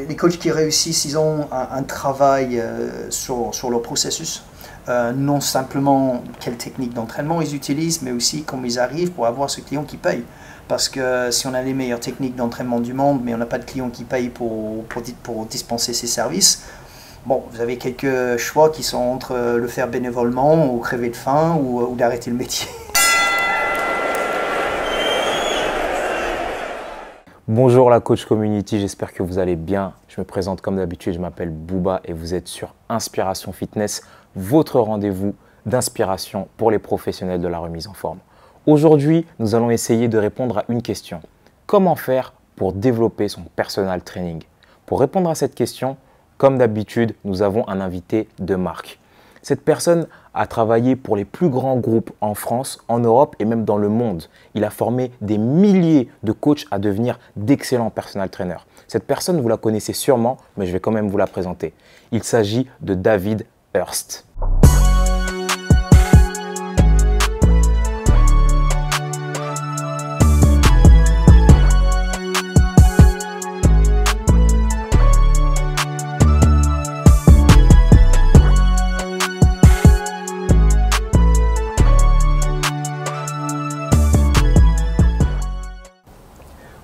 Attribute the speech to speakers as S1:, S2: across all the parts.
S1: les coachs qui réussissent, ils ont un travail sur leur processus. Non simplement quelle technique d'entraînement ils utilisent, mais aussi comment ils arrivent pour avoir ce client qui paye. Parce que si on a les meilleures techniques d'entraînement du monde, mais on n'a pas de client qui paye pour dispenser ses services, bon, vous avez quelques choix qui sont entre le faire bénévolement ou crever de faim ou d'arrêter le métier.
S2: Bonjour la coach community, j'espère que vous allez bien. Je me présente comme d'habitude, je m'appelle Bouba et vous êtes sur Inspiration Fitness, votre rendez-vous d'inspiration pour les professionnels de la remise en forme. Aujourd'hui, nous allons essayer de répondre à une question. Comment faire pour développer son personal training? Pour répondre à cette question, comme d'habitude, nous avons un invité de marque. Cette personne a travaillé pour les plus grands groupes en France, en Europe et même dans le monde. Il a formé des milliers de coachs à devenir d'excellents personal trainers. Cette personne, vous la connaissez sûrement, mais je vais quand même vous la présenter. Il s'agit de David Hurst.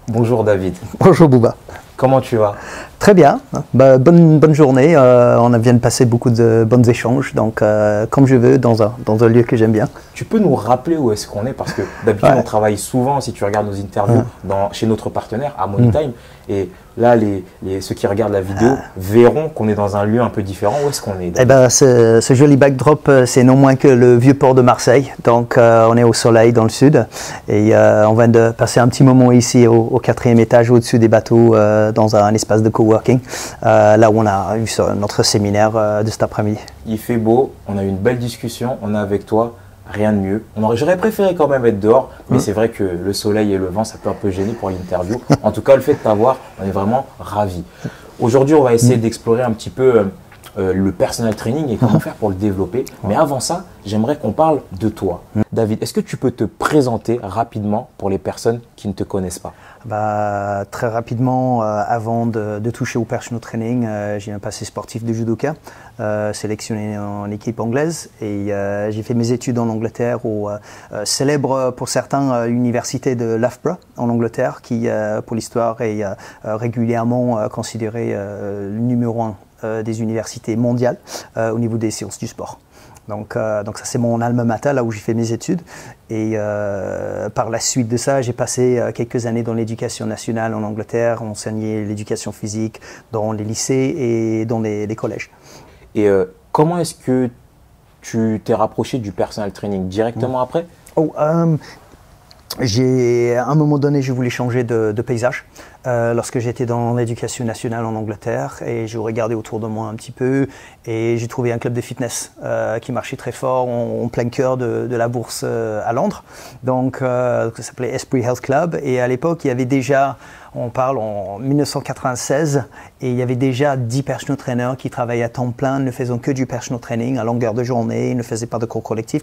S2: Bonjour David.
S1: Bonjour Bouba.
S2: Comment tu vas?
S1: Très bien, bonne journée. On vient de passer beaucoup de bons échanges, donc comme je veux, dans un lieu que j'aime bien.
S2: Tu peux nous rappeler où est-ce qu'on est? Parce que d'habitude, on travaille souvent, si tu regardes nos interviews, chez notre partenaire, à Moneytime. Et là, ceux qui regardent la vidéo verront qu'on est dans un lieu un peu différent. Où est-ce qu'on est?
S1: Eh ben, ce joli backdrop, c'est non moins que le vieux port de Marseille. Donc, on est au soleil dans le sud. Et on vient de passer un petit moment ici au 4e étage, au-dessus des bateaux, dans un espace de coworking, là où on a eu notre séminaire de cet après-midi.
S2: Il fait beau, on a eu une belle discussion, on est avec toi. Rien de mieux. J'aurais préféré quand même être dehors, mais c'est vrai que le soleil et le vent, ça peut un peu gêner pour l'interview. En tout cas, le fait de t'avoir, on est vraiment ravis. Aujourd'hui, on va essayer d'explorer un petit peu le personal training et comment faire pour le développer. Mais avant ça, j'aimerais qu'on parle de toi. David, est-ce que tu peux te présenter rapidement pour les personnes qui ne te connaissent pas?
S1: Très rapidement, avant de toucher au personal training, j'ai un passé sportif de judoka, sélectionné en équipe anglaise, et j'ai fait mes études en Angleterre au célèbre pour certains université de Loughborough en Angleterre, qui pour l'histoire est régulièrement considéré le numéro 1 des universités mondiales au niveau des sciences du sport. Donc ça c'est mon alma mater, là où j'ai fait mes études. Et par la suite de ça, j'ai passé quelques années dans l'éducation nationale en Angleterre, enseigné l'éducation physique dans les lycées et dans les collèges.
S2: Et comment est-ce que tu t'es rapproché du personal training directement après?
S1: À un moment donné, je voulais changer de paysage lorsque j'étais dans l'éducation nationale en Angleterre, et je regardais autour de moi un petit peu et j'ai trouvé un club de fitness qui marchait très fort en plein cœur de la bourse à Londres. Donc ça s'appelait Esprit Health Club, et à l'époque il y avait déjà, on parle en 1996, et il y avait déjà 10 personal trainers qui travaillaient à temps plein, ne faisant que du personal training à longueur de journée. Ils ne faisaient pas de cours collectifs.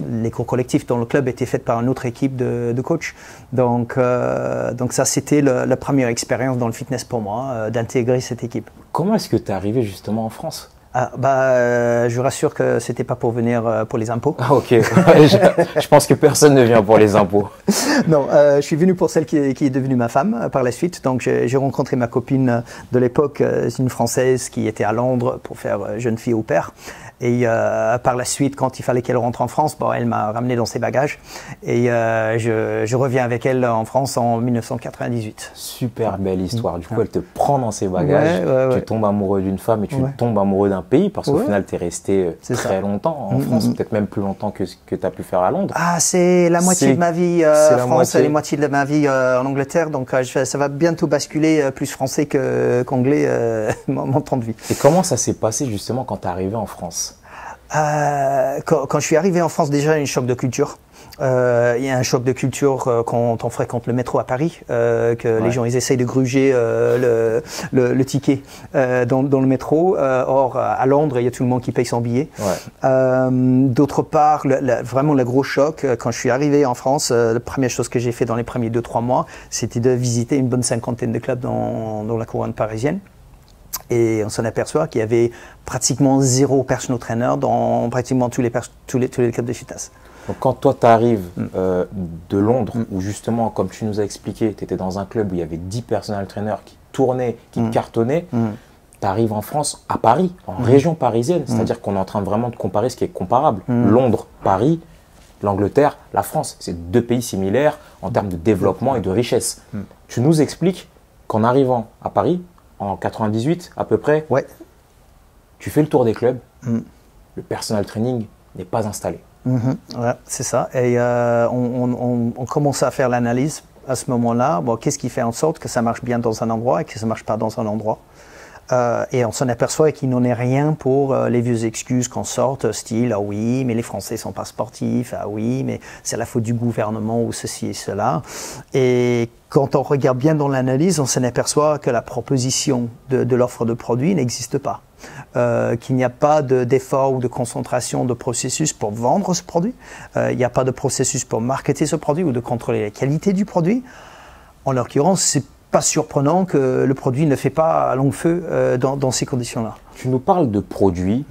S1: Les cours collectifs dans le club étaient faits par une autre équipe de coachs. Donc ça, c'était la première expérience dans le fitness pour moi, d'intégrer cette équipe.
S2: Comment est-ce que tu es arrivé justement en France?
S1: Je vous rassure que c'était pas pour venir pour les impôts.
S2: Ah ok, je pense que personne ne vient pour les impôts.
S1: Non, je suis venu pour celle qui est devenue ma femme par la suite. Donc j'ai rencontré ma copine de l'époque, une Française qui était à Londres pour faire jeune fille au pair. Et par la suite, quand il fallait qu'elle rentre en France, elle m'a ramené dans ses bagages. Et je reviens avec elle en France en 1998.
S2: Super belle histoire. Du coup, elle te prend dans ses bagages. Tu tombes amoureux d'une femme et tu tombes amoureux d'un pays, parce qu'au final, tu es resté très longtemps en France, peut-être même plus longtemps que ce que tu as pu faire à Londres.
S1: Ah, c'est la moitié de ma vie en France et la moitié de ma vie en Angleterre. Donc ça va bientôt basculer plus français qu'anglais mon temps de vie.
S2: Et comment ça s'est passé justement quand tu es arrivé en France?
S1: Quand je suis arrivé en France, déjà, il y a un choc de culture. Il y a un choc de culture quand on fréquente le métro à Paris, que les gens ils essayent de gruger le ticket dans le métro. Or, à Londres, il y a tout le monde qui paye son billet. D'autre part, vraiment le gros choc, quand je suis arrivé en France, la première chose que j'ai fait dans les premiers 2-3 mois, c'était de visiter une bonne 50aine de clubs dans la couronne parisienne. Et on s'en aperçoit qu'il y avait pratiquement 0 personal trainer dans pratiquement tous les clubs de fitness.
S2: Donc quand toi tu arrives de Londres, où justement, comme tu nous as expliqué, tu étais dans un club où il y avait 10 personal trainers qui tournaient, qui cartonnaient, tu arrives en France, à Paris, en région parisienne, c'est-à-dire qu'on est en train vraiment de comparer ce qui est comparable. Londres, Paris, l'Angleterre, la France, c'est 2 pays similaires en termes de développement et de richesse. Tu nous expliques qu'en arrivant à Paris, en 98 à peu près, tu fais le tour des clubs, le personal training n'est pas installé.
S1: Ouais, c'est ça. Et on commence à faire l'analyse à ce moment-là. Bon, qu'est-ce qui fait en sorte que ça marche bien dans un endroit et que ça ne marche pas dans un endroit? Et on s'en aperçoit qu'il n'en est rien pour les vieux excuses qu'on sorte, style « Ah oui, mais les Français ne sont pas sportifs. Ah oui, mais c'est la faute du gouvernement ou ceci et cela. » Et quand on regarde bien dans l'analyse, on s'en aperçoit que la proposition de l'offre de produits n'existe pas. Qu'il n'y a pas d'effort ou de concentration de processus pour vendre ce produit. Il n'y a pas de processus pour marketer ce produit ou de contrôler la qualité du produit. En l'occurrence, c'est pas surprenant que le produit ne fait pas à long feu dans ces conditions-là.
S2: Tu nous parles de produits,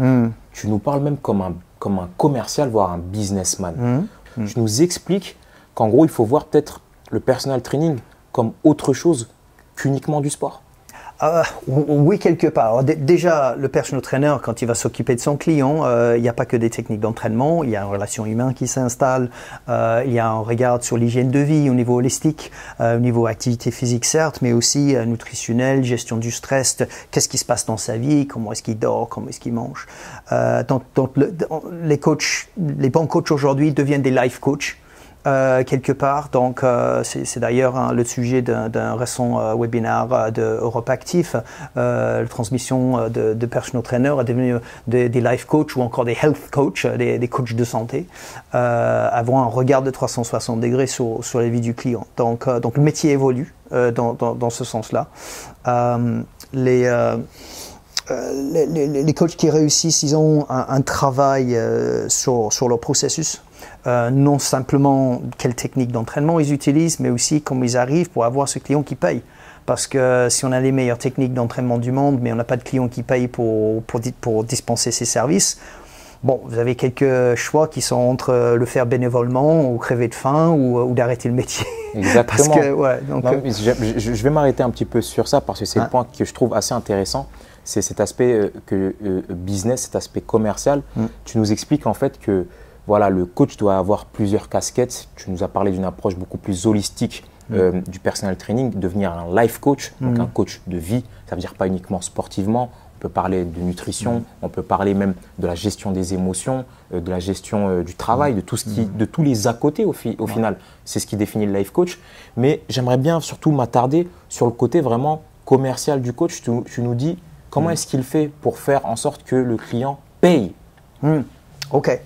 S2: tu nous parles même comme un commercial, voire un businessman. Tu nous expliques qu'en gros, il faut voir peut-être le personal training comme autre chose qu'uniquement du sport.
S1: Oui, quelque part. Alors, déjà, le personal trainer, quand il va s'occuper de son client, il n'y a pas que des techniques d'entraînement, il y a une relation humaine qui s'installe, il y a un regard sur l'hygiène de vie au niveau holistique, au niveau activité physique certes, mais aussi nutritionnelle, gestion du stress, qu'est-ce qui se passe dans sa vie, comment est-ce qu'il dort, comment est-ce qu'il mange. Donc les bons coachs aujourd'hui deviennent des life coachs. Quelque part, donc c'est d'ailleurs le sujet d'un récent webinaire de Europe Actif. La transmission de personal trainers est devenue des life coachs ou encore des health coachs, des coachs de santé, avoir un regard de 360 degrés sur la vie du client. Donc le métier évolue dans ce sens-là. Les coachs qui réussissent, ils ont un travail sur leur processus. Non simplement quelle technique d'entraînement ils utilisent, mais aussi comment ils arrivent pour avoir ce client qui paye. Parce que si on a les meilleures techniques d'entraînement du monde, mais on n'a pas de client qui paye pour dispenser ses services, bon, vous avez quelques choix qui sont entre le faire bénévolement ou crever de faim ou d'arrêter le métier.
S2: Exactement.
S1: Parce que, ouais, donc,
S2: je vais m'arrêter un petit peu sur ça parce que c'est le point que je trouve assez intéressant. C'est cet aspect business, cet aspect commercial. Tu nous expliques en fait que voilà, le coach doit avoir plusieurs casquettes. Tu nous as parlé d'une approche beaucoup plus holistique du personal training, devenir un life coach, donc un coach de vie. Ça veut dire pas uniquement sportivement. On peut parler de nutrition, on peut parler même de la gestion des émotions, de la gestion du travail, de tous les à côté au final. C'est ce qui définit le life coach. Mais j'aimerais bien surtout m'attarder sur le côté vraiment commercial du coach. Tu nous dis comment est-ce qu'il fait pour faire en sorte que le client paye.
S1: Ok.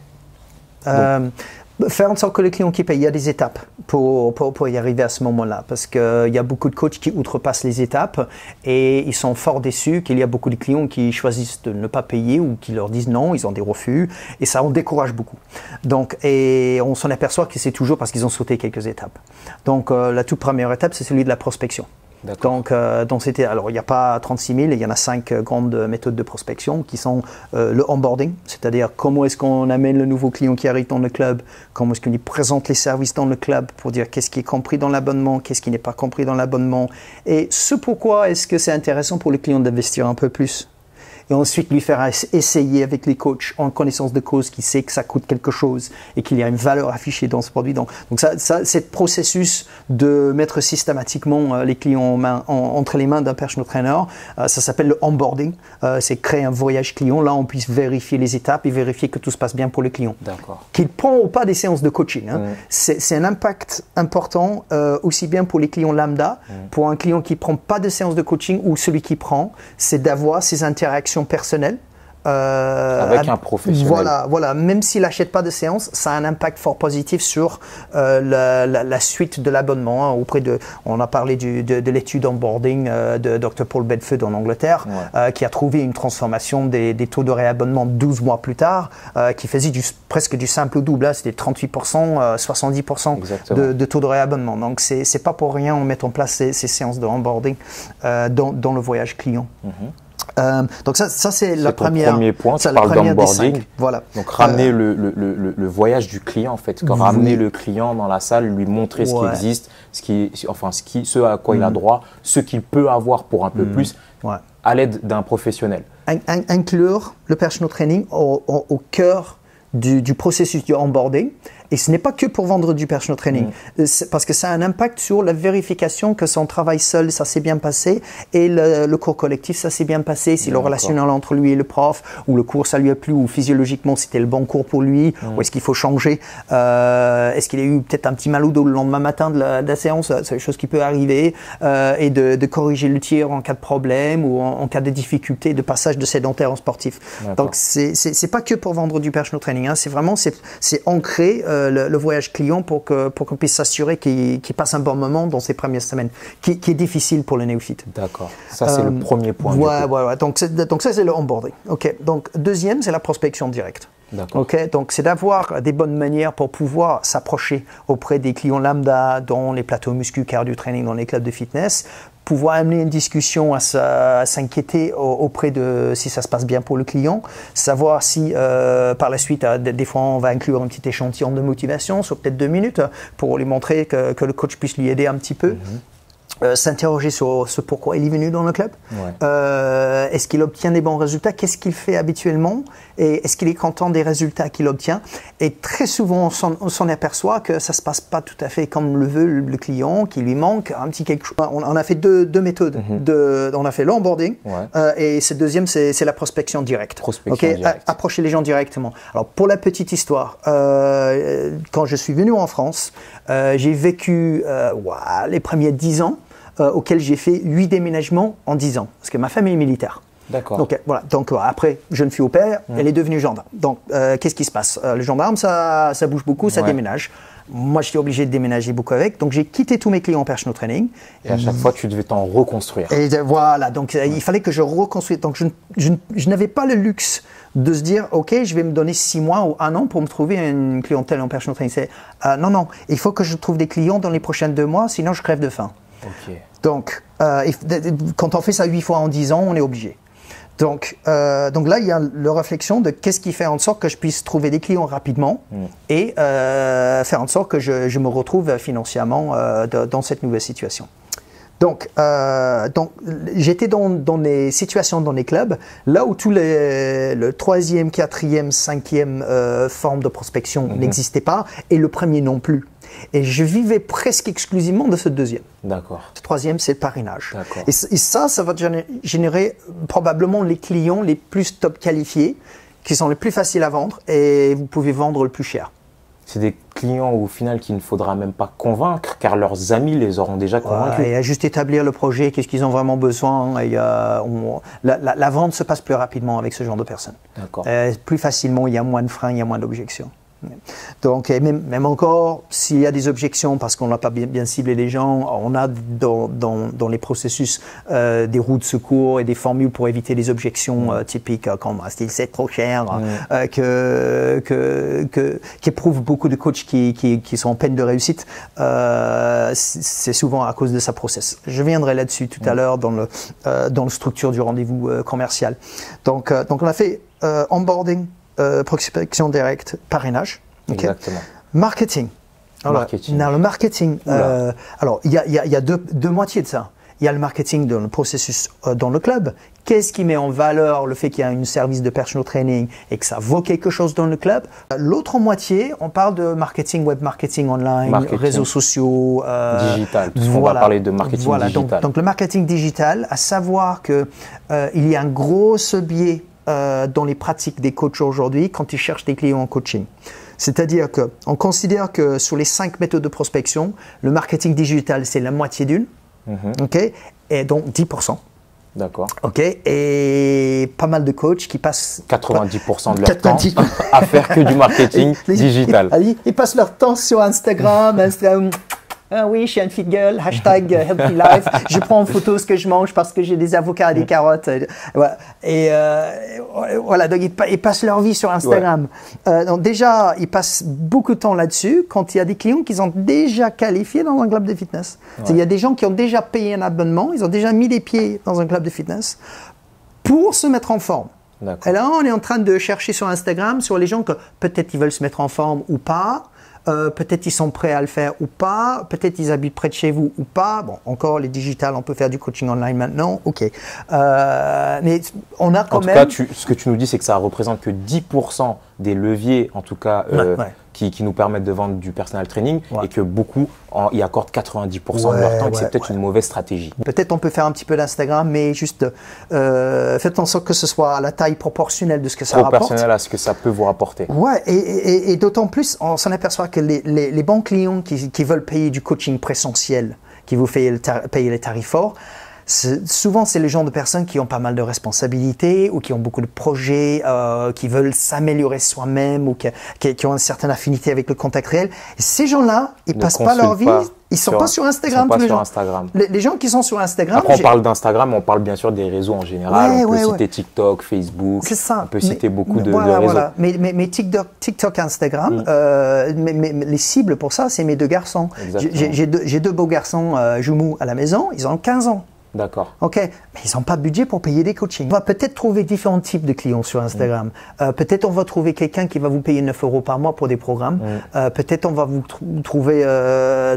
S1: Faire en sorte que le client qui paye, il y a des étapes pour y arriver à ce moment-là, parce qu'il y a beaucoup de coachs qui outrepassent les étapes et ils sont fort déçus qu'il y a beaucoup de clients qui choisissent de ne pas payer ou qui leur disent non, ils ont des refus et ça en décourage beaucoup. Donc, et on s'en aperçoit que c'est toujours parce qu'ils ont sauté quelques étapes. Donc la toute première étape, c'est celui de la prospection. Donc, alors il n'y a pas 36 000, il y en a 5 grandes méthodes de prospection qui sont le onboarding, c'est-à-dire comment est-ce qu'on amène le nouveau client qui arrive dans le club, comment est-ce qu'on lui présente les services dans le club pour dire qu'est-ce qui est compris dans l'abonnement, qu'est-ce qui n'est pas compris dans l'abonnement et ce pourquoi est-ce que c'est intéressant pour le client d'investir un peu plus. Et ensuite lui faire essayer avec les coachs en connaissance de cause qui sait que ça coûte quelque chose et qu'il y a une valeur affichée dans ce produit. Donc ça c'est le processus de mettre systématiquement les clients entre les mains d'un personal trainer. Ça s'appelle le onboarding. C'est créer un voyage client. Là, on puisse vérifier les étapes et vérifier que tout se passe bien pour le client.
S2: D'accord.
S1: Qu'il prend ou pas des séances de coaching. C'est un impact important aussi bien pour les clients lambda, pour un client qui prend pas de séances de coaching ou celui qui prend, c'est d'avoir ces interactions personnelles
S2: avec un professionnel.
S1: Voilà. Même s'il n'achète pas de séance, ça a un impact fort positif sur la suite de l'abonnement. Hein, on a parlé de l'étude onboarding de Dr. Paul Bedford en Angleterre, qui a trouvé une transformation des taux de réabonnement 12 mois plus tard, qui faisait presque du simple au double. Hein, c'était 38%, 70% de taux de réabonnement. Donc, c'est pas pour rien on met en place ces séances de onboarding dans le voyage client. Donc ça c'est la première.
S2: Premier point. Tu parles d'onboarding.
S1: Voilà.
S2: Donc ramener le voyage du client en fait. Ramener le client dans la salle, lui montrer ce qui existe, ce à quoi il a droit, ce qu'il peut avoir pour un peu plus, à l'aide d'un professionnel.
S1: Inclure le personal training au cœur du processus du onboarding. Et ce n'est pas que pour vendre du personal training, parce que ça a un impact sur la vérification que son travail seul, ça s'est bien passé, et le cours collectif, ça s'est bien passé, si le relationnel entre lui et le prof, ou le cours, ça lui a plu, ou physiologiquement, c'était le bon cours pour lui, ou est-ce qu'il faut changer, est-ce qu'il a eu peut-être un petit mal au dos le lendemain matin de la séance, c'est des choses qui peuvent arriver, et de corriger le tir en cas de problème, ou en cas de difficulté de passage de sédentaire en sportif. Donc, c'est pas que pour vendre du personal training, hein, c'est vraiment, c'est ancré le voyage client pour qu'on puisse s'assurer qu'il passe un bon moment dans ces premières semaines, qui est difficile pour le néophyte.
S2: D'accord. Ça, c'est le premier point.
S1: Ouais. Donc ça, c'est le onboarding. OK. Donc, deuxième, c'est la prospection directe. OK. Donc, c'est d'avoir des bonnes manières pour pouvoir s'approcher auprès des clients lambda dans les plateaux muscu, cardio training, dans les clubs de fitness, pouvoir amener une discussion à s'inquiéter auprès de si ça se passe bien pour le client, savoir si par la suite, des fois on va inclure un petit échantillon de motivation sur peut-être 2 minutes pour lui montrer que le coach puisse lui aider un petit peu. S'interroger sur ce pourquoi il est venu dans le club. Est-ce qu'il obtient des bons résultats? Qu'est-ce qu'il fait habituellement? Et est-ce qu'il est content des résultats qu'il obtient? Et très souvent, on s'en aperçoit que ça ne se passe pas tout à fait comme le veut le client, qu'il lui manque un petit quelque chose. On a fait deux méthodes. On a fait l'onboarding et ce deuxième, c'est la prospection directe. Approcher les gens directement. Alors, pour la petite histoire, quand je suis venu en France, j'ai vécu les premiers 10 ans auquel j'ai fait 8 déménagements en 10 ans, parce que ma famille est militaire.
S2: D'accord.
S1: Donc, voilà. Donc après, jeune fille au père, elle est devenue gendarme. Donc, qu'est-ce qui se passe? Le gendarme, ça bouge beaucoup, ça déménage. Moi, j'étais obligé de déménager beaucoup avec. Donc, j'ai quitté tous mes clients en personal training.
S2: Et à chaque fois, tu devais t'en reconstruire.
S1: Et voilà. Donc, il fallait que je reconstruise. Donc, je n'avais pas le luxe de se dire, OK, je vais me donner 6 mois ou 1 an pour me trouver une clientèle en personal training. Non. Il faut que je trouve des clients dans les prochains 2 mois, sinon je crève de faim. Donc, quand on fait ça 8 fois en 10 ans, on est obligé. Donc là, il y a la réflexion de qu'est-ce qui fait en sorte que je puisse trouver des clients rapidement et faire en sorte que je me retrouve financièrement dans cette nouvelle situation. Donc j'étais dans des situations dans les clubs, là où le 3e, 4e, 5e forme de prospection n'existait pas et le premier non plus. Et je vivais presque exclusivement de ce 2e.
S2: D'accord.
S1: Ce 3e, c'est le parrainage. Et ça va générer probablement les clients les plus top qualifiés, qui sont les plus faciles à vendre et vous pouvez vendre le plus cher.
S2: C'est des clients au final qu'il ne faudra même pas convaincre, car leurs amis les auront déjà convaincus.
S1: Et à juste établir le projet, qu'est-ce qu'ils ont vraiment besoin. Et, la vente se passe plus rapidement avec ce genre de personnes. Plus facilement, il y a moins de freins, il y a moins d'objections. Donc, et même encore, s'il y a des objections parce qu'on n'a pas bien ciblé les gens, on a dans les processus des roues de secours et des formules pour éviter les objections typiques comme c'est trop cher, qui éprouvent beaucoup de coachs qui sont en peine de réussite. C'est souvent à cause de sa process. Je viendrai là-dessus tout à l'heure dans la structure du rendez-vous commercial. Donc on a fait onboarding, prospection directe, parrainage.
S2: Exactement.
S1: Marketing. Alors, le marketing, alors il y a deux moitiés de ça. Il y a le marketing dans le processus dans le club. Qu'est-ce qui met en valeur le fait qu'il y a un service de personal training et que ça vaut quelque chose dans le club? L'autre moitié, on parle de marketing, web marketing online, réseaux sociaux.
S2: Digital. On va parler de marketing digital.
S1: Donc le marketing digital, à savoir qu'il y a un gros biais dans les pratiques des coachs aujourd'hui quand ils cherchent des clients en coaching. C'est-à-dire qu'on considère que sur les 5 méthodes de prospection, le marketing digital, c'est la moitié d'une, et donc 10%.
S2: D'accord.
S1: Ok, et pas mal de coachs qui passent
S2: 90% de leur temps à faire que du marketing digital.
S1: Ils passent leur temps sur Instagram. Ah oui, je suis une fit girl, hashtag healthy life. Je prends en photo ce que je mange parce que j'ai des avocats et des carottes. Et voilà, donc ils passent leur vie sur Instagram. Ouais. Donc déjà, ils passent beaucoup de temps là-dessus quand il y a des clients qu'ils ont déjà qualifiés dans un club de fitness. Ouais. Il y a des gens qui ont déjà payé un abonnement, ils ont déjà mis les pieds dans un club de fitness pour se mettre en forme. Et là, on est en train de chercher sur Instagram sur les gens que peut-être ils veulent se mettre en forme ou pas. Peut-être ils sont prêts à le faire ou pas, peut-être ils habitent près de chez vous ou pas. Bon, encore les digitales, on peut faire du coaching online maintenant, ok. Mais on a quand même…
S2: En tout cas, ce que tu nous dis, c'est que ça représente que 10% des leviers, en tout cas, qui nous permettent de vendre du personal training et que beaucoup y accordent 90% de leur temps et que c'est peut-être une mauvaise stratégie.
S1: Peut-être on peut faire un petit peu d'Instagram, mais juste faites en sorte que ce soit à la taille proportionnelle de ce que ça rapporte.
S2: Proportionnelle à ce que ça peut vous rapporter.
S1: Ouais, et d'autant plus, on s'en aperçoit que les bons clients qui veulent payer du coaching présentiel, qui vous payer les tarifs forts, souvent, c'est le genre de personnes qui ont pas mal de responsabilités ou qui ont beaucoup de projets, qui veulent s'améliorer soi-même ou qui ont une certaine affinité avec le contact réel. Et ces gens-là, ils passent pas leur vie, ils sont pas sur Instagram.
S2: Ils sont pas sur Instagram.
S1: Les gens qui sont sur Instagram…
S2: Après, on parle d'Instagram, on parle bien sûr des réseaux en général. On peut citer TikTok, Facebook. C'est ça. On peut citer beaucoup de réseaux. Voilà.
S1: Mais TikTok, Instagram, les cibles pour ça, c'est mes deux garçons. J'ai deux beaux garçons jumeaux à la maison, ils ont 15 ans.
S2: D'accord.
S1: Ok, mais ils n'ont pas de budget pour payer des coachings. On va peut-être trouver différents types de clients sur Instagram. Peut-être on va trouver quelqu'un qui va vous payer 9 € par mois pour des programmes. Peut-être on va vous trouver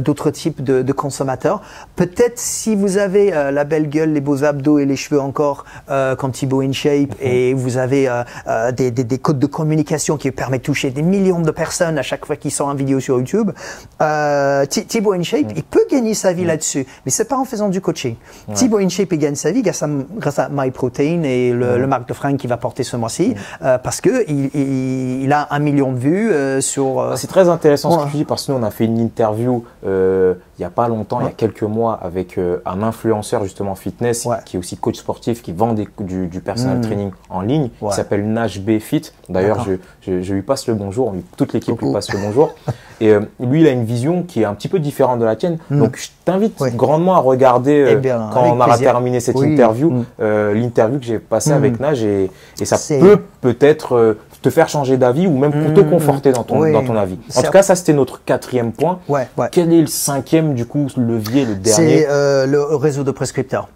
S1: d'autres types de consommateurs. Peut-être si vous avez la belle gueule, les beaux abdos et les cheveux encore comme Thibaut InShape et vous avez des codes de communication qui permettent de toucher des millions de personnes à chaque fois qu'ils sortent une vidéo sur YouTube. Thibaut InShape, il peut gagner sa vie là-dessus, mais c'est pas en faisant du coaching. Thibaut InShape il gagne sa vie grâce à MyProtein et le Marc de Fringues qui va porter ce mois-ci parce que il a 1 million de vues sur…
S2: C'est très intéressant ce que tu dis parce que nous on a fait une interview il n'y a pas longtemps, il y a quelques mois avec un influenceur justement fitness qui est aussi coach sportif qui vend du personal training en ligne qui s'appelle Nash B Fit. D'ailleurs je lui passe le bonjour, toute l'équipe lui passe le bonjour et lui il a une vision qui est un petit peu différente de la tienne donc je t'invite grandement à regarder quand on aura terminé cette interview, l'interview que j'ai passée avec Naj et ça peut-être te faire changer d'avis ou même pour te conforter dans ton avis. En tout cas, ça c'était notre 4e point. Quel est le 5e du coup levier, le dernier?
S1: C'est le réseau de prescripteurs.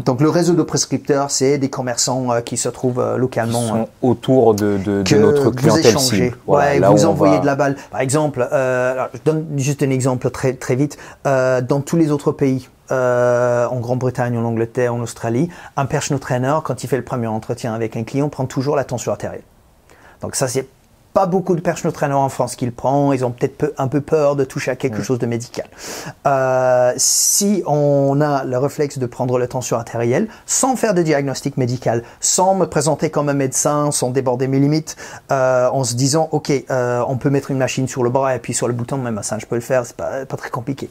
S1: Donc le réseau de prescripteurs, c'est des commerçants qui se trouvent localement. Qui
S2: sont autour de notre clientèle cible.
S1: Voilà, vous envoyez de la balle. Par exemple, je donne juste un exemple très, très vite. Dans tous les autres pays, en Grande-Bretagne, en Angleterre, en Australie, un personal trainer, quand il fait le premier entretien avec un client, prend toujours la tension artérielle. Donc ça, c'est pas beaucoup de personal trainers en France qui le prennent. Ils ont peut-être un peu peur de toucher à quelque chose de médical. Si on a le réflexe de prendre la tension artérielle, sans faire de diagnostic médical, sans me présenter comme un médecin, sans déborder mes limites, en se disant, ok, on peut mettre une machine sur le bras et puis sur le bouton, même ça, je peux le faire, c'est pas très compliqué.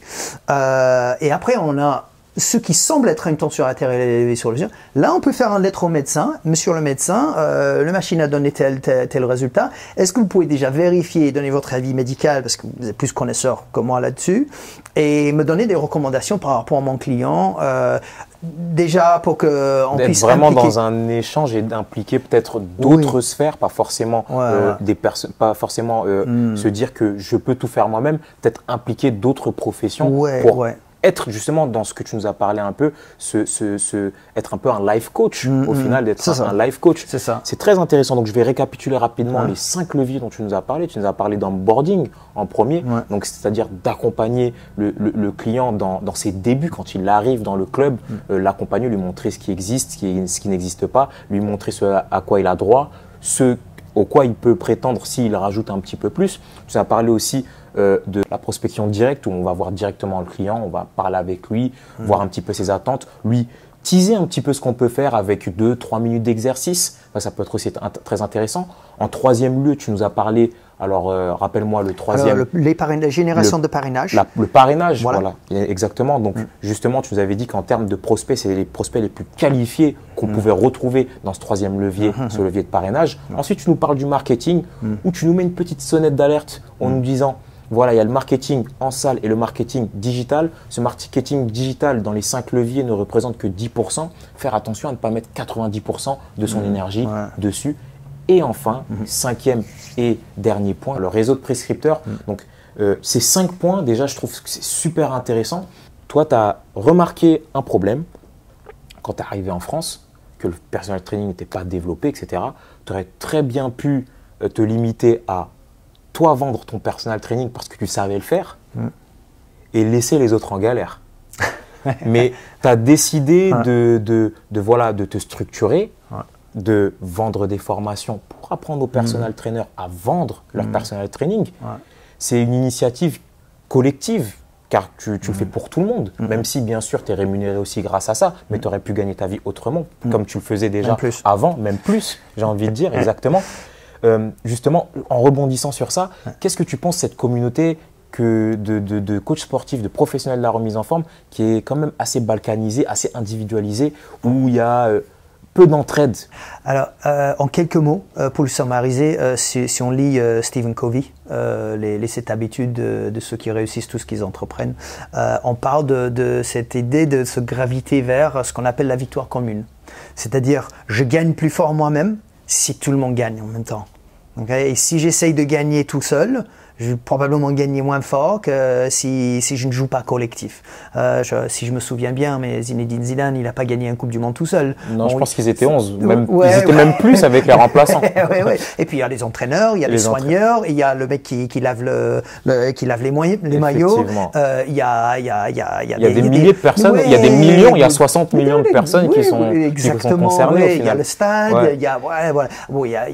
S1: Et après, on a ce qui semble être une tension artérielle élevée sur le yeux. Là, on peut faire une lettre au médecin. Monsieur le médecin, la machine a donné tel résultat. Est-ce que vous pouvez déjà vérifier et donner votre avis médical, parce que vous êtes plus connaisseur que moi là-dessus, et me donner des recommandations par rapport à mon client, déjà pour qu'on puisse
S2: vraiment dans un échange et d'impliquer peut-être d'autres sphères, pas forcément pas forcément se dire que je peux tout faire moi-même, peut-être impliquer d'autres professions pour être justement dans ce que tu nous as parlé un peu, être un peu un life coach au final, d'être un life coach. C'est très intéressant. Donc je vais récapituler rapidement les 5 leviers dont tu nous as parlé. Tu nous as parlé d'onboarding en premier, donc c'est-à-dire d'accompagner le client dans ses débuts quand il arrive dans le club, l'accompagner, lui montrer ce qui existe, ce qui n'existe pas, lui montrer ce à quoi il a droit, ce au quoi il peut prétendre s'il rajoute un petit peu plus. Tu nous as parlé aussi de la prospection directe où on va voir directement le client, on va parler avec lui, voir un petit peu ses attentes, lui teaser un petit peu ce qu'on peut faire avec 2-3 minutes d'exercice. Ça peut être aussi très intéressant. En troisième lieu, tu nous as parlé, alors rappelle-moi le troisième.
S1: La génération de parrainage.
S2: Le parrainage, voilà, exactement. Donc justement, tu nous avais dit qu'en termes de prospects, c'est les prospects les plus qualifiés qu'on pouvait retrouver dans ce troisième levier, ce levier de parrainage. Ensuite, tu nous parles du marketing, où tu nous mets une petite sonnette d'alerte en nous disant, voilà, il y a le marketing en salle et le marketing digital. Ce marketing digital dans les 5 leviers ne représente que 10%. Faire attention à ne pas mettre 90% de son énergie dessus. Et enfin, cinquième et dernier point, le réseau de prescripteurs. Donc, ces 5 points, déjà, je trouve que c'est super intéressant. Toi, tu as remarqué un problème quand tu es arrivé en France, que le personal training n'était pas développé, etc. Tu aurais très bien pu te limiter à toi vendre ton personal training parce que tu savais le faire et laisser les autres en galère. Mais tu as décidé de te structurer, de vendre des formations pour apprendre aux personal trainers à vendre leur personal training. C'est une initiative collective car tu le fais pour tout le monde, même si bien sûr tu es rémunéré aussi grâce à ça, mais tu aurais pu gagner ta vie autrement, comme tu le faisais déjà avant, même plus, j'ai envie de dire, exactement. Justement, en rebondissant sur ça, qu'est-ce que tu penses de cette communauté de coachs sportifs, de professionnels de la remise en forme qui est quand même assez balkanisée, assez individualisée, où il y a peu d'entraide?
S1: Alors, en quelques mots, pour le summariser, si on lit Stephen Covey, les 7 habitudes de ceux qui réussissent tout ce qu'ils entreprennent, on parle de cette idée de se graviter vers ce qu'on appelle la victoire commune. C'est-à-dire, je gagne plus fort moi-même si tout le monde gagne en même temps. Okay? Et si j'essaye de gagner tout seul, je vais probablement gagner moins fort que si je ne joue pas collectif. Si je me souviens bien, mais Zinedine Zidane, il n'a pas gagné un Coupe du Monde tout seul.
S2: Non, je pense qu'ils étaient 11. Ils étaient même plus avec les remplaçants.
S1: Et puis il y a les entraîneurs, il y a les soigneurs, il y a le mec qui lave les maillots. Il y a
S2: des milliers de personnes, il y a des millions, il y a 60 millions de personnes qui sont concernées au final.
S1: Il y a le stade, il y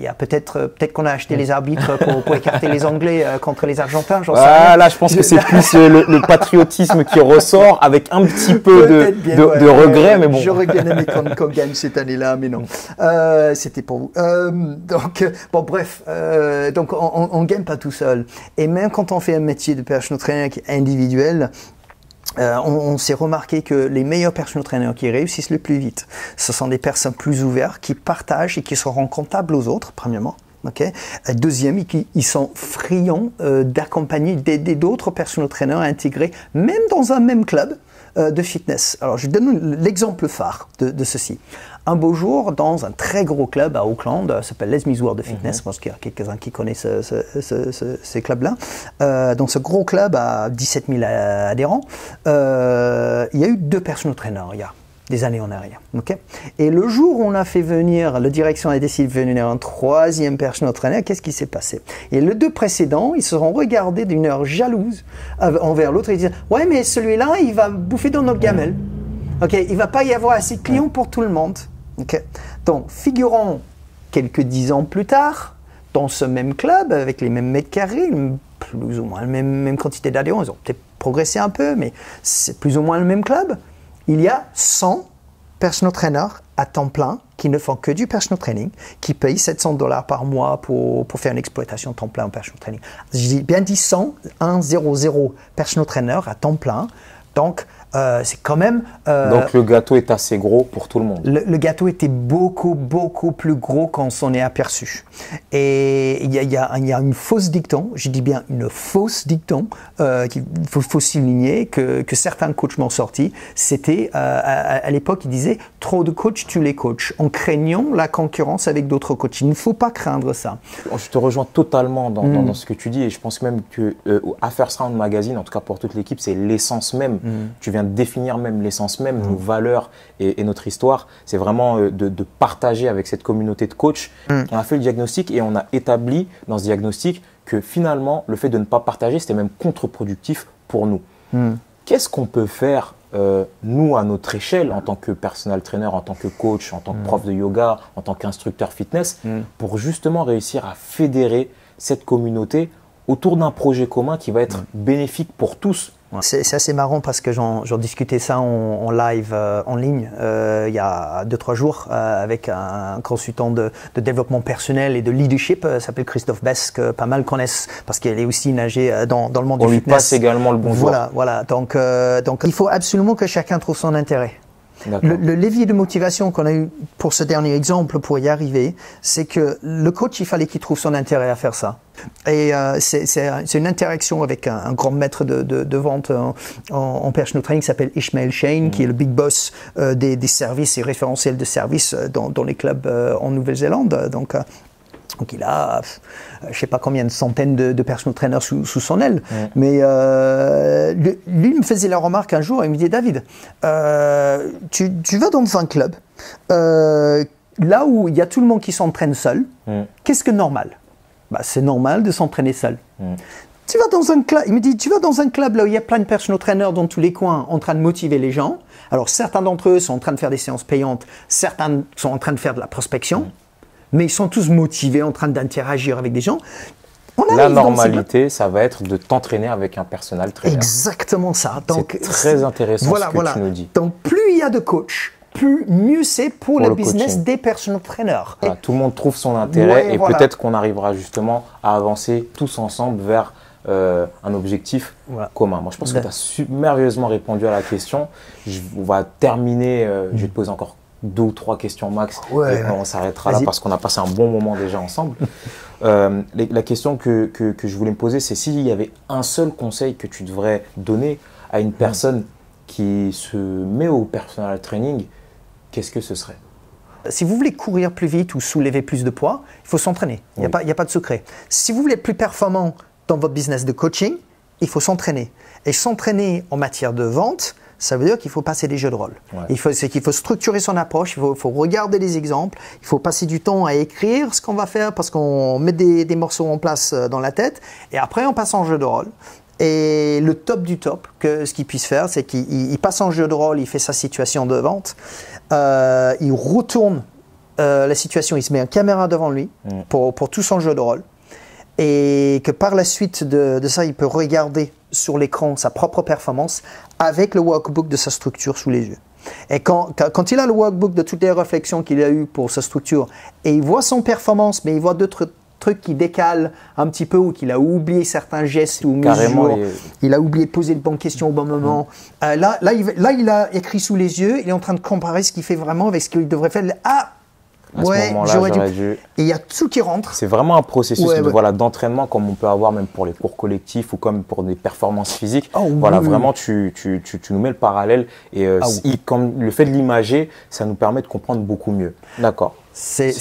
S1: a peut-être qu'on a acheté les arbitres pour écarter les Anglais contre les Argentins, j'en sais rien.
S2: Là, je pense que c'est plus le patriotisme qui ressort avec un petit peu de regret, mais bon.
S1: J'aurais bien aimé qu'on gagne cette année-là, mais non. C'était pour vous. Donc on gagne pas tout seul. Et même quand on fait un métier de personal trainer qui est individuel, on s'est remarqué que les meilleurs personal trainers qui réussissent le plus vite, ce sont des personnes plus ouvertes, qui partagent et qui seront comptables aux autres, premièrement. Okay. Deuxième, ils sont friands d'accompagner d'autres personal trainers intégrés, même dans un même club de fitness. Alors, je donne l'exemple phare de ceci. Un beau jour, dans un très gros club à Auckland, ça s'appelle Les Mis World of Fitness, parce qu'il y a quelques-uns qui connaissent ces clubs-là. Dans ce gros club à 17 000 adhérents, il y a eu 2 personal trainers, il y a des années en arrière. Okay. Et le jour où on a fait venir, la direction a décidé de venir un 3e personal trainer, qu'est-ce qui s'est passé? Et les 2 précédents, ils se sont regardés d'une heure jalouse envers l'autre et ils disaient « Ouais, mais celui-là, il va bouffer dans notre gamelle. Okay. Il ne va pas y avoir assez de clients pour tout le monde. Okay. » Donc, figurons quelques 10 ans plus tard, dans ce même club, avec les mêmes mètres carrés, plus ou moins la même quantité d'adhérents, ils ont peut-être progressé un peu, mais c'est plus ou moins le même club. Il y a 100 personal trainers à temps plein qui ne font que du personal training, qui payent $700 par mois pour faire une exploitation de temps plein en personal training. J'ai bien dit 100 personal trainers à temps plein. Donc, c'est quand même…
S2: Donc, le gâteau est assez gros pour tout le monde.
S1: Le gâteau était beaucoup plus gros qu'on s'en est aperçu. Et il y a une fausse dicton, je dis bien une fausse dicton, qu'il faut souligner, que certains coachs m'ont sorti. C'était, à l'époque, ils disaient « trop de coachs tue les coachs », en craignant la concurrence avec d'autres coachs. Il ne faut pas craindre ça.
S2: Je te rejoins totalement dans ce que tu dis, et je pense même que First Round Magazine, en tout cas pour toute l'équipe, c'est l'essence même. Tu viens de définir même l'essence même, nos valeurs et notre histoire. C'est vraiment de partager avec cette communauté de coachs. On a fait le diagnostic et on a établi dans ce diagnostic que finalement, le fait de ne pas partager, c'était même contre-productif pour nous. Qu'est-ce qu'on peut faire, nous, à notre échelle, en tant que personal trainer, en tant que coach, en tant que prof de yoga, en tant qu'instructeur fitness, pour justement réussir à fédérer cette communauté autour d'un projet commun qui va être bénéfique pour tous,
S1: Ouais. C'est assez marrant parce que j'en discutais ça en live en ligne il y a 2-3 jours avec un consultant de développement personnel et de leadership, s'appelle Christophe Bess, que pas mal connaissent parce qu'elle est aussi nagée dans le monde du fitness.
S2: On lui passe également le bonjour.
S1: Voilà. Donc il faut absolument que chacun trouve son intérêt. Le levier de motivation qu'on a eu pour ce dernier exemple, pour y arriver, c'est que le coach, il fallait qu'il trouve son intérêt à faire ça. Et c'est une interaction avec un grand maître de vente en personal training qui s'appelle Ishmael Shane, qui est le big boss des services et référentiels de services dans les clubs en Nouvelle-Zélande. Donc il a, je ne sais pas combien de centaines de personal trainers sous son aile. Mais lui me faisait la remarque un jour, il me dit, David, tu vas dans un club, là où il y a tout le monde qui s'entraîne seul, qu'est-ce que normal? C'est normal de s'entraîner seul. Tu vas dans un club, il me dit, tu vas dans un club là où il y a plein de personal trainers dans tous les coins en train de motiver les gens. Alors certains d'entre eux sont en train de faire des séances payantes, certains sont en train de faire de la prospection. Mais ils sont tous motivés, en train d'interagir avec des gens.
S2: La normalité, ça va être de t'entraîner avec un personal trainer.
S1: Exactement ça.
S2: C'est très intéressant ce que tu nous dis.
S1: Donc, plus il y a de coachs, mieux c'est pour le business coaching des personal trainers.
S2: Voilà, tout le monde trouve son intérêt et peut-être qu'on arrivera justement à avancer tous ensemble vers un objectif commun. Moi, je pense que tu as merveilleusement répondu à la question. On va terminer, je vais te poser encore 2 ou 3 questions max et on s'arrêtera là parce qu'on a passé un bon moment déjà ensemble. La question que je voulais me poser, c'est s'il y avait un seul conseil que tu devrais donner à une personne qui se met au personal training, qu'est-ce que ce serait?
S1: Si vous voulez courir plus vite ou soulever plus de poids, il faut s'entraîner. Il n'y a pas de secret. Si vous voulez être plus performant dans votre business de coaching, il faut s'entraîner. Et s'entraîner en matière de vente, ça veut dire qu'il faut passer des jeux de rôle. Il faut structurer son approche, il faut regarder les exemples, il faut passer du temps à écrire ce qu'on va faire parce qu'on met des morceaux en place dans la tête et après on passe en jeu de rôle. Et le top du top, ce qu'il puisse faire, c'est qu'il passe en jeu de rôle, il fait sa situation de vente, il retourne la situation, il se met une caméra devant lui pour tout son jeu de rôle et que par la suite de ça, il peut regarder sur l'écran sa propre performance avec le workbook de sa structure sous les yeux. Et quand il a le workbook de toutes les réflexions qu'il a eues pour sa structure et il voit son performance, mais il voit d'autres trucs qui décalent un petit peu ou qu'il a oublié certains gestes ou mesures, il a oublié de poser les bonnes questions au bon moment. Là, il a écrit sous les yeux, il est en train de comparer ce qu'il fait vraiment avec ce qu'il devrait faire.
S2: À ce moment-là, j'aurais dû.
S1: Et il y a tout qui rentre.
S2: C'est vraiment un processus d'entraînement comme on peut avoir même pour les cours collectifs ou comme pour des performances physiques. Vraiment, tu nous mets le parallèle et comme le fait de l'imager, ça nous permet de comprendre beaucoup mieux. D'accord. C'est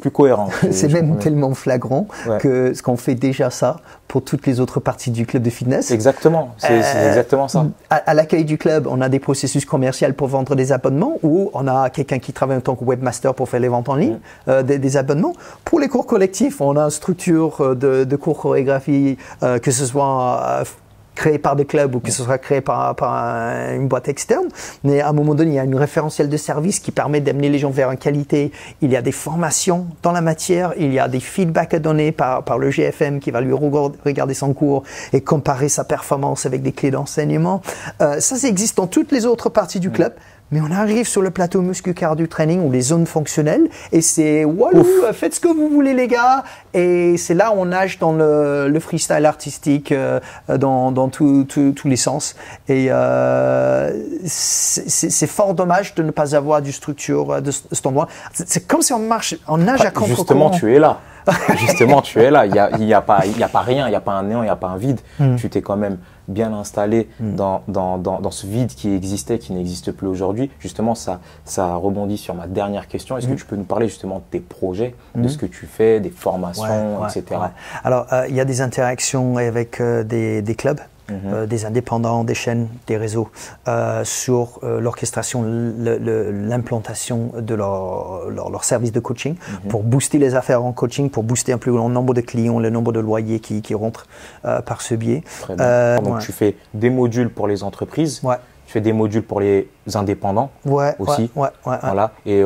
S2: plus cohérent.
S1: C'est même tellement flagrant que ce qu'on fait déjà ça pour toutes les autres parties du club de fitness.
S2: Exactement, c'est exactement ça.
S1: À l'accueil du club, on a des processus commerciaux pour vendre des abonnements ou on a quelqu'un qui travaille en tant que webmaster pour faire les ventes en ligne, des abonnements. Pour les cours collectifs, on a une structure de cours chorégraphie, que ce soit créé par des clubs ou que ce soit créé par une boîte externe. Mais à un moment donné, il y a une référentiel de service qui permet d'amener les gens vers une qualité. Il y a des formations dans la matière. Il y a des feedbacks à donner par le GFM qui va lui regarder son cours et comparer sa performance avec des clés d'enseignement. Ça existe dans toutes les autres parties du club. Mais on arrive sur le plateau muscu-cardio training ou les zones fonctionnelles et c'est walou, faites ce que vous voulez les gars. Et c'est là où on nage dans le freestyle artistique dans tous les sens. Et c'est fort dommage de ne pas avoir du structure de cet endroit. C'est comme si on nage à contre-courant.
S2: Justement, tu es là. Justement, tu es là. Il y a pas rien, il n'y a pas un néant, il n'y a pas un vide. Tu t'es quand même bien installé dans ce vide qui existait, qui n'existe plus aujourd'hui. Justement, ça rebondit sur ma dernière question. Est-ce que tu peux nous parler justement de tes projets, de ce que tu fais, des formations, etc.
S1: Alors, il y a des interactions avec des clubs. Des indépendants, des chaînes, des réseaux sur l'orchestration, l'implantation de leur service de coaching pour booster les affaires en coaching, pour booster un plus grand nombre de clients, le nombre de loyers qui rentrent par ce biais.
S2: Très bien. Donc tu fais des modules pour les entreprises, tu fais des modules pour les indépendants aussi.
S1: Voilà.
S2: Et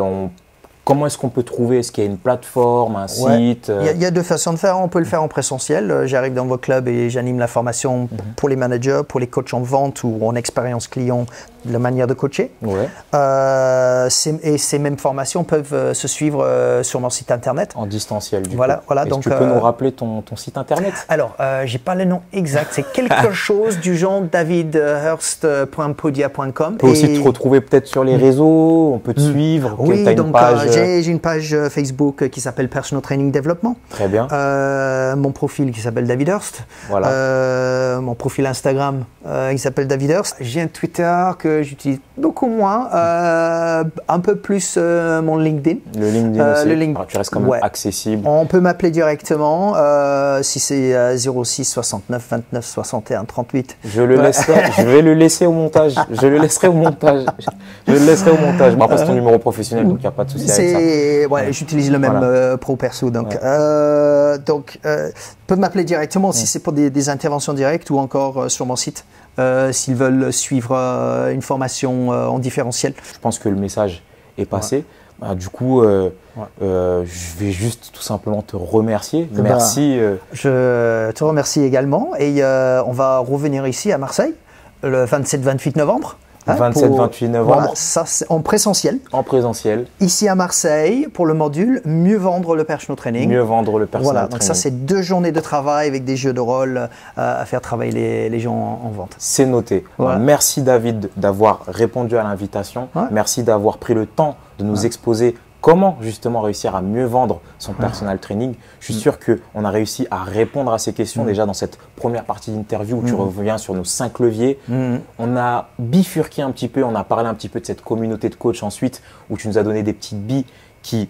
S2: Comment est-ce qu'on peut trouver? Est-ce qu'il y a une plateforme, un site?
S1: Il y a deux façons de faire. On peut le faire en présentiel. J'arrive dans vos clubs et j'anime la formation pour les managers, pour les coachs en vente ou en expérience client, de la manière de coacher. Et ces mêmes formations peuvent se suivre sur mon site internet.
S2: En distanciel, du coup.
S1: Voilà,
S2: Donc, tu peux nous rappeler ton site internet?
S1: Alors, j'ai pas le nom exact. C'est quelque chose du genre davidhurst.podia.com.
S2: On peut aussi te retrouver peut-être sur les réseaux. On peut te suivre.
S1: Oui, donc j'ai une page Facebook qui s'appelle Personal Training Development.
S2: Très bien.
S1: Mon profil qui s'appelle David Hurst.
S2: Voilà.
S1: Mon profil Instagram qui s'appelle David Hurst. J'ai un Twitter que j'utilise beaucoup moins. Un peu plus mon LinkedIn.
S2: Le LinkedIn aussi. Alors, tu restes quand même accessible.
S1: On peut m'appeler directement si c'est 06 69 29 61 38.
S2: Je le laisserai. Je vais le laisser au montage. Je le laisserai au montage. Bon, après, c'est ton numéro professionnel, donc il n'y a pas de souci avec ça.
S1: Ouais, j'utilise le même pro perso. Donc, peuvent m'appeler directement si c'est pour des interventions directes ou encore sur mon site s'ils veulent suivre une formation en différentiel.
S2: Je pense que le message est passé. Du coup, je vais juste tout simplement te remercier. Merci.
S1: Je te remercie également et on va revenir ici à Marseille le 27-28 novembre.
S2: 27-28 novembre.
S1: Voilà, ça c'est en présentiel.
S2: En présentiel.
S1: Ici à Marseille pour le module Mieux vendre le personal training.
S2: Mieux vendre le personal training.
S1: Donc ça c'est 2 journées de travail avec des jeux de rôle à faire travailler les gens en vente.
S2: C'est noté. Voilà. Merci David d'avoir répondu à l'invitation. Merci d'avoir pris le temps de nous exposer comment justement réussir à mieux vendre son personal training. Je suis sûr qu'on a réussi à répondre à ces questions déjà dans cette première partie d'interview où tu reviens sur nos 5 leviers. On a bifurqué un petit peu, on a parlé un petit peu de cette communauté de coachs ensuite où tu nous as donné des petites billes qui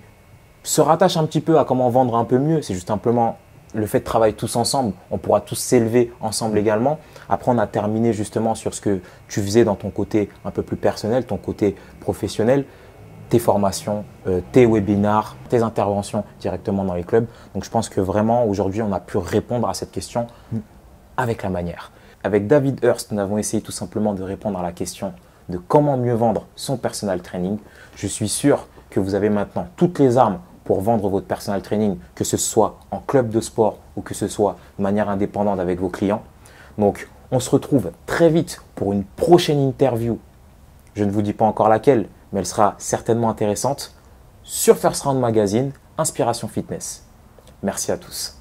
S2: se rattachent un petit peu à comment vendre un peu mieux. C'est juste simplement le fait de travailler tous ensemble, on pourra tous s'élever ensemble également. Après, on a terminé justement sur ce que tu faisais dans ton côté un peu plus personnel, ton côté professionnel. Tes formations, tes webinars, tes interventions directement dans les clubs. Donc, je pense que vraiment, aujourd'hui, on a pu répondre à cette question avec la manière. Avec David Hurst, nous avons essayé tout simplement de répondre à la question de comment mieux vendre son personal training. Je suis sûr que vous avez maintenant toutes les armes pour vendre votre personal training, que ce soit en club de sport ou que ce soit de manière indépendante avec vos clients. Donc, on se retrouve très vite pour une prochaine interview. Je ne vous dis pas encore laquelle, mais elle sera certainement intéressante sur First Round Magazine, Inspiration Fitness. Merci à tous.